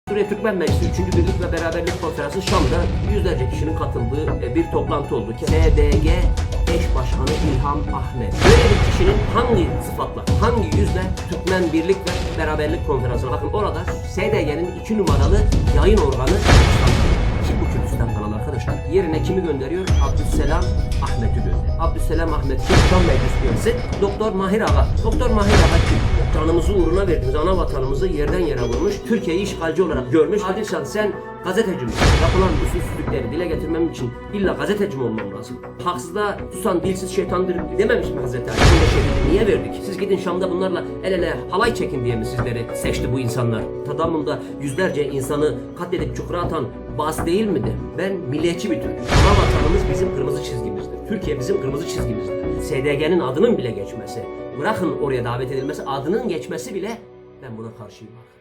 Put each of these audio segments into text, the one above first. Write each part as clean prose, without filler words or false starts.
Suriye Türkmen Meclisi 3. Birlik ve Beraberlik Konferansı Şam'da yüzlerce kişinin katıldığı bir toplantı oldu. SDG eş başkanı İlham Ahmet. Böyle bir kişinin hangi sıfatla, hangi yüzle Türkmen Birlik ve Beraberlik Konferansı'na, bakın orada SDG'nin 2 numaralı yayın organı kim bu Kürdistan kanalı arkadaşlar? Yerine kimi gönderiyor? Abdüsselam Ahmet'i gönderiyor. Abdüsselam Ahmet kim? Şam Meclis üyesi. Doktor Mahir Ağa. Doktor Mahir Ağa kim? Canımızı uğruna verdiğimiz ana vatanımızı yerden yere vurmuş, Türkiye'yi işgalci olarak görmüş. Adilşan sen gazeteci misin? Yapılan usulsüzlükleri dile getirmem için illa gazeteci mi olmam lazım? Haksızlığa susan dilsiz şeytandır dememiş mi Hazreti Ali? Böyle şeyleri niye verdik? Siz gidin Şam'da bunlarla el ele halay çekin diye mi sizleri seçti bu insanlar? Tadamında yüzlerce insanı katledip çukura atan Bas değil midir? Ben milliyetçi bir Türk'üm. Ana vatanımız bizim kırmızı çizgimizdir. Türkiye bizim kırmızı çizgimizdir. SDG'nin adının bile geçmesi, bırakın oraya davet edilmesi, adının geçmesi bile ben buna karşıyım arkadaş.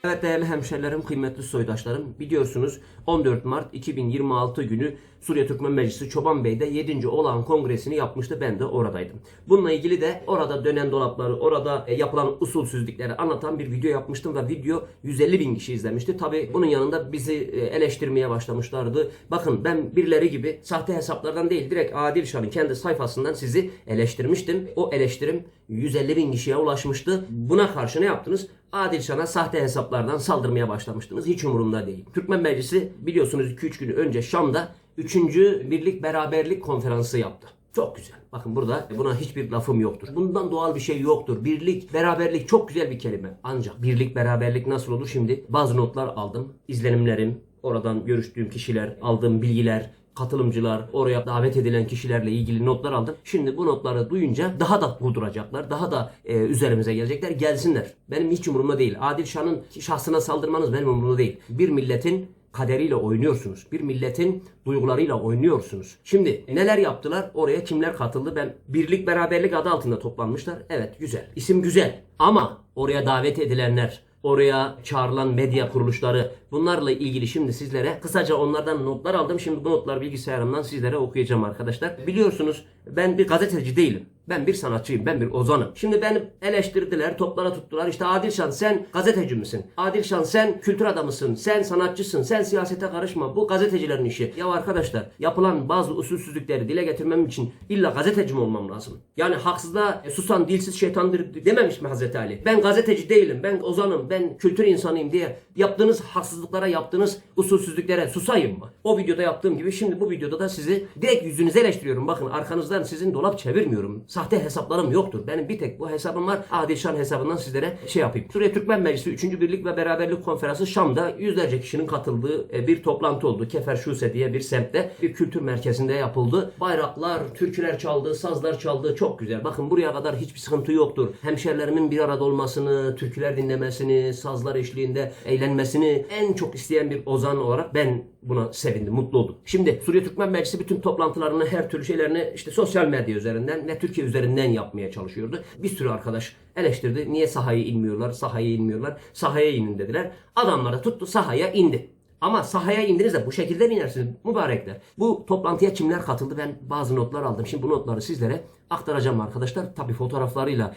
Evet değerli hemşerilerim, kıymetli soydaşlarım, biliyorsunuz 14 Mart 2026 günü Suriye Türkmen Meclisi Çobanbey'de 7. olağan kongresini yapmıştı. Ben de oradaydım. Bununla ilgili de orada dönen dolapları, orada yapılan usulsüzlükleri anlatan bir video yapmıştım ve video 150 bin kişi izlemişti. Tabi bunun yanında bizi eleştirmeye başlamışlardı. Bakın ben birileri gibi sahte hesaplardan değil, direkt Adilşan'ın kendi sayfasından sizi eleştirmiştim. O eleştirim 150 bin kişiye ulaşmıştı. Buna karşı ne yaptınız? Adilşan'a sahte hesaplardan saldırmaya başlamıştınız. Hiç umurumda değil. Türkmen Meclisi biliyorsunuz 2-3 gün önce Şam'da 3. Birlik Beraberlik Konferansı yaptı. Çok güzel. Bakın burada buna hiçbir lafım yoktur. Bundan doğal bir şey yoktur. Birlik, beraberlik çok güzel bir kelime. Ancak birlik, beraberlik nasıl olur? Şimdi bazı notlar aldım. İzlenimlerim, oradan görüştüğüm kişiler, aldığım bilgiler, katılımcılar, oraya davet edilen kişilerle ilgili notlar aldım. Şimdi bu notları duyunca daha da kuduracaklar, daha da üzerimize gelecekler. Gelsinler. Benim hiç umurumda değil. Adilşan'ın şahsına saldırmanız benim umurumda değil. Bir milletin kaderiyle oynuyorsunuz. Bir milletin duygularıyla oynuyorsunuz. Şimdi neler yaptılar? Oraya kimler katıldı? Ben birlik beraberlik adı altında toplanmışlar. Evet güzel. İsim güzel. Ama oraya davet edilenler, oraya çağrılan medya kuruluşları, bunlarla ilgili şimdi sizlere kısaca onlardan notlar aldım. Şimdi bu notlar bilgisayarımdan sizlere okuyacağım arkadaşlar. Biliyorsunuz ben bir gazeteci değilim. Ben bir sanatçıyım, ben bir ozanım. Şimdi beni eleştirdiler, toplara tuttular. İşte Adilşan sen gazeteci misin? Adilşan sen kültür adamısın, sen sanatçısın, sen siyasete karışma. Bu gazetecilerin işi. Ya arkadaşlar yapılan bazı usulsüzlükleri dile getirmem için illa gazeteci mi olmam lazım? Yani haksızlığa susan dilsiz şeytandır dememiş mi Hazreti Ali? Ben gazeteci değilim, ben ozanım, ben kültür insanıyım diye yaptığınız haksızlıklara, yaptığınız usulsüzlüklere susayım mı? O videoda yaptığım gibi şimdi bu videoda da sizi direkt yüzünüze eleştiriyorum. Bakın arkanızdan sizin dolap çevirmiyorum. Sahte hesaplarım yoktur. Benim bir tek bu hesabım var. Adilşan hesabından sizlere yapayım. Suriye Türkmen Meclisi 3. Birlik ve Beraberlik Konferansı Şam'da yüzlerce kişinin katıldığı bir toplantı oldu. Keferşuse diye bir semtte, bir kültür merkezinde yapıldı. Bayraklar, türküler çaldı, sazlar çaldı. Çok güzel. Bakın buraya kadar hiçbir sıkıntı yoktur. Hemşerilerimin bir arada olmasını, türküler dinlemesini, sazlar eşliğinde eğlenmesini en çok isteyen bir ozan olarak ben buna sevindim, mutlu oldum. Şimdi Suriye Türkmen Meclisi bütün toplantılarını, her türlü şeylerini işte sosyal medya üzerinden ve Türkiye üzerinden yapmaya çalışıyordu. Bir sürü arkadaş eleştirdi. Niye sahaya inmiyorlar? Sahaya inmiyorlar. Sahaya inin dediler. Adamları tuttu, sahaya indi. Ama sahaya indiniz de bu şekilde mi inersiniz mübarekler? Bu toplantıya kimler katıldı? Ben bazı notlar aldım. Şimdi bu notları sizlere aktaracağım arkadaşlar. Tabi fotoğraflarıyla,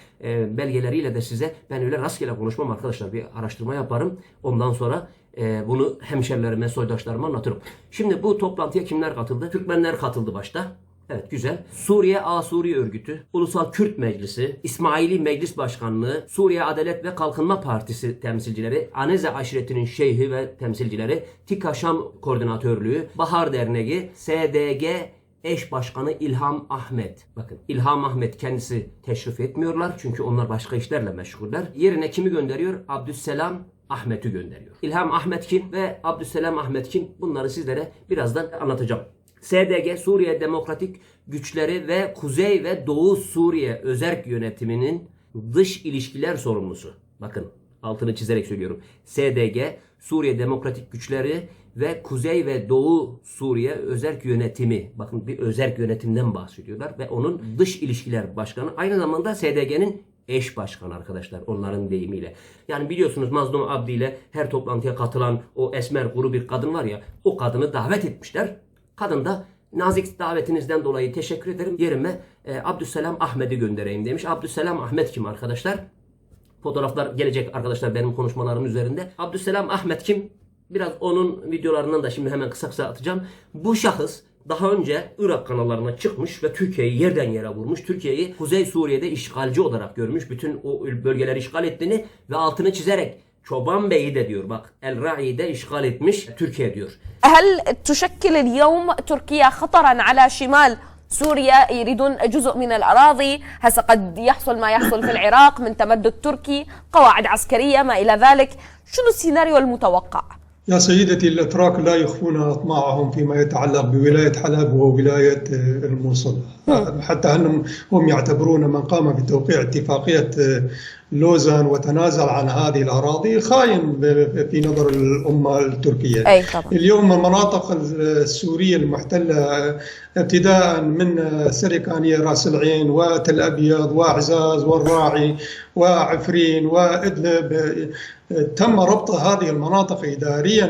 belgeleriyle de size ben öyle rastgele konuşmam arkadaşlar. Bir araştırma yaparım. Ondan sonra bunu hemşerilerime, soydaşlarıma anlatırım. Şimdi bu toplantıya kimler katıldı? Türkmenler katıldı başta. Evet güzel. Suriye Asuri Örgütü, Ulusal Kürt Meclisi, İsmaili Meclis Başkanlığı, Suriye Adalet ve Kalkınma Partisi temsilcileri, Aneze Aşireti'nin şeyhi ve temsilcileri, TİKA Şam Koordinatörlüğü, Bahar Derneği, SDG eş başkanı İlham Ahmet. Bakın İlham Ahmet kendisi teşrif etmiyorlar çünkü onlar başka işlerle meşguller. Yerine kimi gönderiyor? Abdüsselam Ahmet'i gönderiyor. İlham Ahmet kim ve Abdüsselam Ahmet kim? Bunları sizlere birazdan anlatacağım. SDG, Suriye Demokratik Güçleri ve Kuzey ve Doğu Suriye Özerk Yönetimi'nin dış ilişkiler sorumlusu. Bakın altını çizerek söylüyorum. SDG, Suriye Demokratik Güçleri ve Kuzey ve Doğu Suriye Özerk Yönetimi. Bakın bir özerk yönetimden bahsediyorlar ve onun dış ilişkiler başkanı. Aynı zamanda SDG'nin eş başkanı arkadaşlar onların deyimiyle. Yani biliyorsunuz Mazlum Abdi ile her toplantıya katılan o esmer kuru bir kadın var ya, o kadını davet etmişler. Kadın da nazik davetinizden dolayı teşekkür ederim. Yerime Abdüsselam Ahmet'i göndereyim demiş. Abdüsselam Ahmet kim arkadaşlar? Fotoğraflar gelecek arkadaşlar benim konuşmalarım üzerinde. Abdüsselam Ahmet kim? Biraz onun videolarından da şimdi hemen kısa atacağım. Bu şahıs daha önce Irak kanallarına çıkmış ve Türkiye'yi yerden yere vurmuş. Türkiye'yi Kuzey Suriye'de işgalci olarak görmüş. Bütün o bölgeleri işgal ettiğini ve altını çizerek Çoban Bey'i de diyor. Bak El Ra'i'de işgal etmiş Türkiye diyor. هل تشكل اليوم تركيا خطرا على شمال سوريا يريدون جزء من الأراضي هسه قد يحصل ما يحصل في العراق من تمدد تركي قواعد عسكرية ما إلى ذلك شنو السيناريو المتوقع؟ يا سيدتي الأتراك لا يخفون أطماعهم فيما يتعلق بولاية حلب وولاية الموصل حتى هم يعتبرون من قام بتوقيع اتفاقية لوزان وتنازل عن هذه الأراضي خاين في نظر الأمة التركية. أي طبعا. اليوم المناطق السورية المحتلة ابتداء من سريكانية راس العين وتل أبيض وعزاز والراعي وعفرين وإدلب تم ربط هذه المناطق إداريا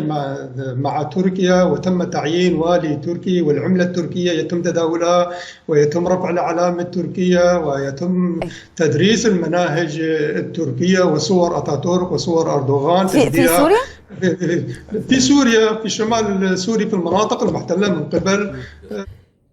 مع تركيا وتم تعيين والي تركي والعملة التركية يتم تداولها ويتم رفع العلامة التركية ويتم تدريس المناهج التركية وصور أتاتورك وصور أردوغان في سوريا؟ في سوريا في شمال سوريا في المناطق المحتلة من قبل.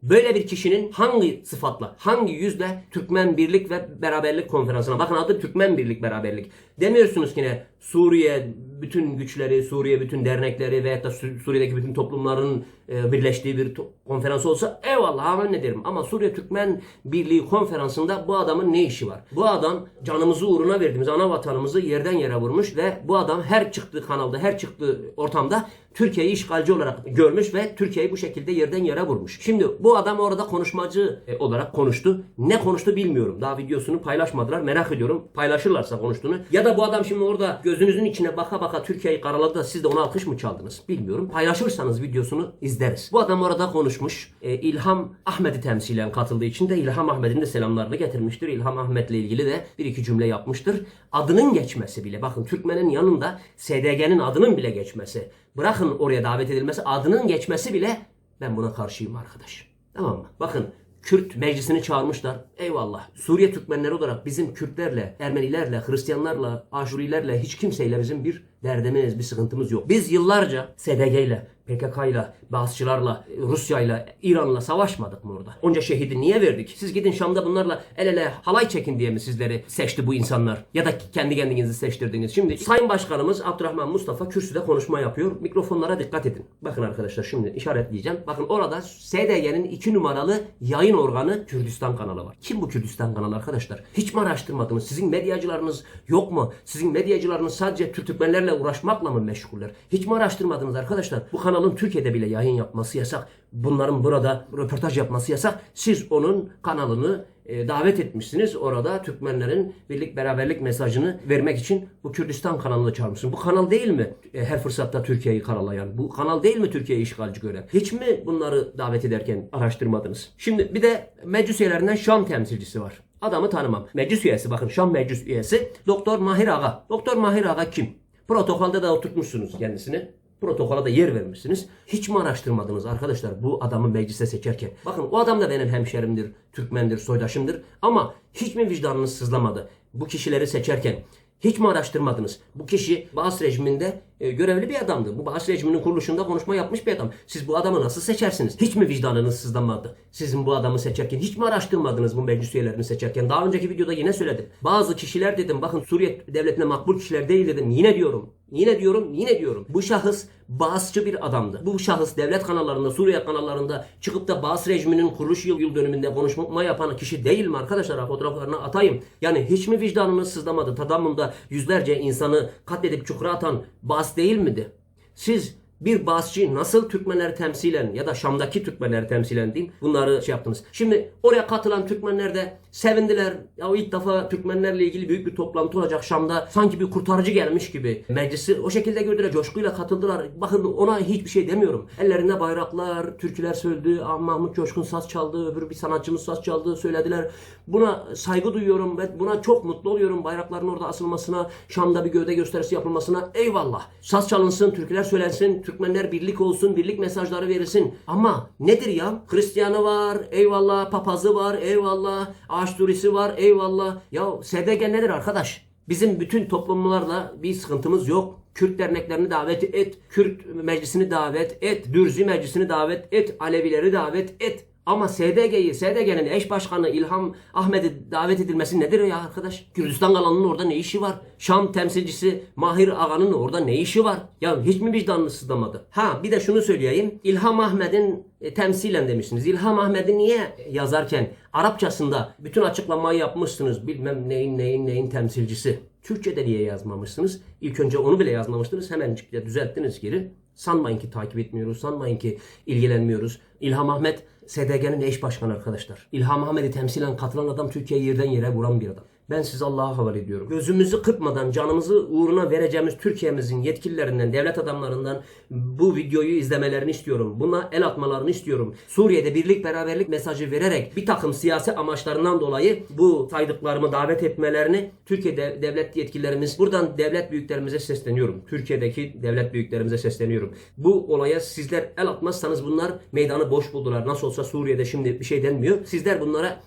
Böyle bir kişinin hangi sıfatla, hangi yüzle Türkmen Birlik ve Beraberlik Konferansı'na, bakın adı Türkmen Birlik Beraberlik. Demiyorsunuz ki ne Suriye bütün güçleri, Suriye bütün dernekleri veyahut da Suriye'deki bütün toplumların birleştiği bir konferans olsa eyvallah hemen ne derim. Ama Suriye Türkmen Birliği Konferansı'nda bu adamın ne işi var? Bu adam canımızı uğruna verdiğimiz ana vatanımızı yerden yere vurmuş ve bu adam her çıktığı kanalda, her çıktığı ortamda Türkiye'yi işgalci olarak görmüş ve Türkiye'yi bu şekilde yerden yere vurmuş. Şimdi bu adam orada konuşmacı olarak konuştu. Ne konuştu bilmiyorum. Daha videosunu paylaşmadılar. Merak ediyorum. Paylaşırlarsa konuştuğunu. Ya da bu adam şimdi orada gözünüzün içine baka baka Türkiye'yi karaladı da siz de ona alkış mı çaldınız? Bilmiyorum. Paylaşırsanız videosunu izleriz. Bu adam orada konuşmuş. İlham Ahmet'i temsilen katıldığı için de İlham Ahmet'in de selamlarını getirmiştir. İlham Ahmet'le ilgili de bir iki cümle yapmıştır. Adının geçmesi bile, bakın Türkmen'in yanında SDG'nin adının bile geçmesi, bırakın oraya davet edilmesi, adının geçmesi bile ben buna karşıyım arkadaş. Tamam mı? Bakın Kürt meclisini çağırmışlar. Eyvallah. Suriye Türkmenleri olarak bizim Kürtlerle, Ermenilerle, Hristiyanlarla, Aşurilerle hiç kimseyle bizim bir derdimiz, bir sıkıntımız yok. Biz yıllarca SDG'yle, PKK'yla, Bağızçılarla, Rusya'yla, İran'la savaşmadık mı orada? Onca şehidi niye verdik? Siz gidin Şam'da bunlarla el ele halay çekin diye mi sizleri seçti bu insanlar? Ya da kendi kendinizi seçtirdiniz? Şimdi Sayın Başkanımız Abdurrahman Mustafa kürsüde konuşma yapıyor. Mikrofonlara dikkat edin. Bakın arkadaşlar şimdi işaretleyeceğim. Bakın orada SDG'nin 2 numaralı yayın organı Kürdistan kanalı var. Kim bu Kürdistan kanalı arkadaşlar? Hiç mi araştırmadınız? Sizin medyacılarınız yok mu? Sizin medyacılarınız sadece Türkmenlerle uğraşmakla mı meşguller? Hiç mi araştırmadınız arkadaşlar? Bu kanalın Türkiye'de bile yayın yapması yasak. Bunların burada röportaj yapması yasak. Siz onun kanalını davet etmişsiniz. Orada Türkmenlerin birlik beraberlik mesajını vermek için bu Kürdistan kanalını çağırmışsınız. Bu kanal değil mi her fırsatta Türkiye'yi karalayan? Bu kanal değil mi Türkiye'yi işgalci gören? Hiç mi bunları davet ederken araştırmadınız? Şimdi bir de meclis üyelerinden Şam temsilcisi var. Adamı tanımam. Meclis üyesi, bakın Şam meclis üyesi Doktor Mahir Ağa. Doktor Mahir Ağa kim? Protokolde de oturtmuşsunuz kendisini. Protokola da yer vermişsiniz. Hiç mi araştırmadınız arkadaşlar bu adamı meclise seçerken? Bakın o adam da benim hemşerimdir, Türkmendir, soydaşımdır. Ama hiç mi vicdanınız sızlamadı bu kişileri seçerken? Hiç mi araştırmadınız? Bu kişi Baas rejiminde görevli bir adamdı. Bu Baas rejiminin kuruluşunda konuşma yapmış bir adam. Siz bu adamı nasıl seçersiniz? Hiç mi vicdanınız sızlamadı? Sizin bu adamı seçerken hiç mi araştırmadınız bu meclis üyelerini seçerken? Daha önceki videoda yine söyledim. Bazı kişiler dedim, bakın Suriye devletine makbul kişiler değil dedim. Yine diyorum. Bu şahıs Baasçı bir adamdı. Bu şahıs devlet kanallarında, Suriye kanallarında çıkıp da Baas rejiminin kuruluş yıl dönümünde konuşma yapan kişi değil mi arkadaşlar? Fotoğraflarını atayım. Yani hiç mi vicdanınız sızlamadı? Tadamında yüzlerce insanı katledip çukura atan Baas değil miydi? Siz bir Baasçı nasıl Türkmenleri temsilen ya da Şam'daki Türkmenleri temsilen diyeyim, bunları yaptınız. Şimdi oraya katılan Türkmenler de sevindiler. Ya ilk defa Türkmenlerle ilgili büyük bir toplantı olacak Şam'da. Sanki bir kurtarıcı gelmiş gibi. Meclisi o şekilde gördüler. Coşkuyla katıldılar. Bakın ona hiçbir şey demiyorum. Ellerinde bayraklar, türküler söyledi. Mahmut Coşkun saz çaldı. Öbür bir sanatçımız saz çaldı. Söylediler. Buna saygı duyuyorum ve buna çok mutlu oluyorum. Bayrakların orada asılmasına, Şam'da bir gövde gösterisi yapılmasına eyvallah. Saz çalınsın, türküler söylensin, Türkmenler birlik olsun, birlik mesajları verilsin. Ama nedir ya? Hristiyanı var, eyvallah. Papazı var, eyvallah. Aşturisi var, eyvallah. Ya SDG nedir arkadaş? Bizim bütün toplumlarla bir sıkıntımız yok. Kürt derneklerini davet et, Kürt meclisini davet et, Dürzi meclisini davet et, Alevileri davet et. Ama SDG'nin eş başkanı İlham Ahmet'i davet edilmesi nedir ya arkadaş? Kürdistan Kalanı'nın orada ne işi var? Şam temsilcisi Mahir Ağa'nın orada ne işi var? Ya hiç mi vicdanını sızlamadı? Ha bir de şunu söyleyeyim. İlham Ahmet'in temsilen demişsiniz. İlham Ahmet'i niye yazarken Arapçasında bütün açıklamayı yapmışsınız? Bilmem neyin temsilcisi. Türkçe'de niye yazmamışsınız? İlk önce onu bile yazmamıştınız. Hemencik düzelttiniz geri. Sanmayın ki takip etmiyoruz. Sanmayın ki ilgilenmiyoruz. İlham Ahmet SDG'nin eş başkanı arkadaşlar. İlham Ahmet'i temsilen katılan adam Türkiye'yi yerden yere vuran bir adam. Ben sizi Allah'a havale ediyorum. Gözümüzü kırpmadan canımızı uğruna vereceğimiz Türkiye'mizin yetkililerinden, devlet adamlarından bu videoyu izlemelerini istiyorum. Buna el atmalarını istiyorum. Suriye'de birlik beraberlik mesajı vererek bir takım siyasi amaçlarından dolayı bu saydıklarımı davet etmelerini Türkiye devlet yetkililerimiz, buradan devlet büyüklerimize sesleniyorum. Türkiye'deki devlet büyüklerimize sesleniyorum. Bu olaya sizler el atmazsanız bunlar meydanı boş buldular. Nasıl olsa Suriye'de şimdi bir şey denmiyor. Sizler bunlara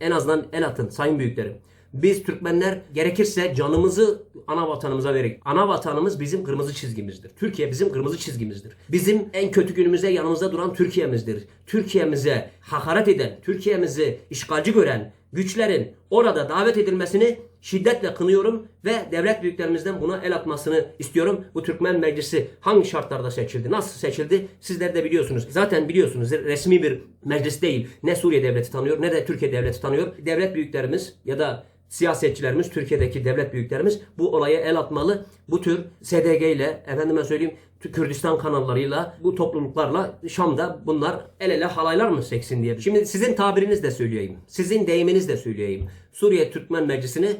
en azından el atın sayın büyüklerim. Biz Türkmenler gerekirse canımızı ana vatanımıza verir. Ana vatanımız bizim kırmızı çizgimizdir. Türkiye bizim kırmızı çizgimizdir. Bizim en kötü günümüzde yanımızda duran Türkiye'mizdir. Türkiye'mize hakaret eden, Türkiye'mizi işgalci gören güçlerin orada davet edilmesini şiddetle kınıyorum ve devlet büyüklerimizden buna el atmasını istiyorum. Bu Türkmen Meclisi hangi şartlarda seçildi? Nasıl seçildi? Sizler de biliyorsunuz. Zaten biliyorsunuz resmi bir meclis değil. Ne Suriye devleti tanıyor ne de Türkiye devleti tanıyor. Devlet büyüklerimiz ya da siyasetçilerimiz, Türkiye'deki devlet büyüklerimiz bu olaya el atmalı. Bu tür SDG ile, efendime söyleyeyim, Kürdistan kanallarıyla, bu topluluklarla Şam'da bunlar el ele halaylar mı seksin diye. Şimdi sizin tabirinizle söyleyeyim. Sizin deyiminizle söyleyeyim. Suriye Türkmen Meclisi'ni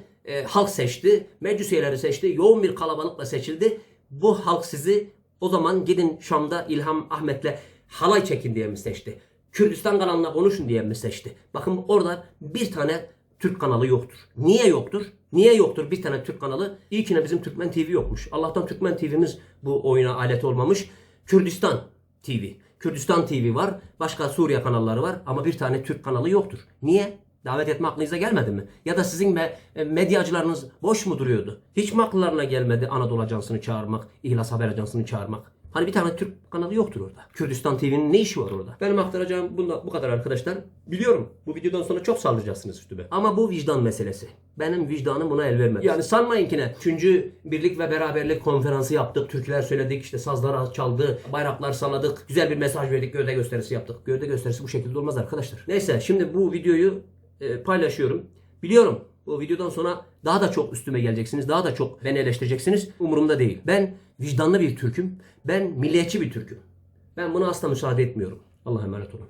halk seçti. Meclis üyeleri seçti. Yoğun bir kalabalıkla seçildi. Bu halk sizi o zaman gidin Şam'da İlham Ahmet'le halay çekin diye mi seçti? Kürdistan kanalına konuşun diye mi seçti? Bakın orada bir tane Türk kanalı yoktur. Niye yoktur? Niye yoktur bir tane Türk kanalı? İlkine bizim Türkmen TV yokmuş. Allah'tan Türkmen TV'miz bu oyuna alet olmamış. Kürdistan TV. Kürdistan TV var. Başka Suriye kanalları var. Ama bir tane Türk kanalı yoktur. Niye? Davet etme aklınıza gelmedi mi? Ya da sizin medyacılarınız boş mu duruyordu? Hiç mi akıllarına gelmedi Anadolu Ajansı'nı çağırmak, İhlas Haber Ajansı'nı çağırmak? Hani bir tane Türk kanalı yoktur orada. Kürdistan TV'nin ne işi var orada? Benim aktaracağım bu kadar arkadaşlar. Biliyorum bu videodan sonra çok sallayacaksınız üstüme. Ama bu vicdan meselesi. Benim vicdanım buna el vermez. Yani sanmayın ki ne? 3. Birlik ve Beraberlik konferansı yaptık. Türküler söyledik, işte sazlar çaldı, bayraklar salladık. Güzel bir mesaj verdik, gövde gösterisi yaptık. Gövde gösterisi bu şekilde olmaz arkadaşlar. Neyse şimdi bu videoyu paylaşıyorum. Biliyorum bu videodan sonra daha da çok üstüme geleceksiniz. Daha da çok beni eleştireceksiniz. Umurumda değil. Ben vicdanlı bir Türk'üm. Ben milliyetçi bir Türk'üm. Ben buna asla müsaade etmiyorum. Allah'a emanet olun.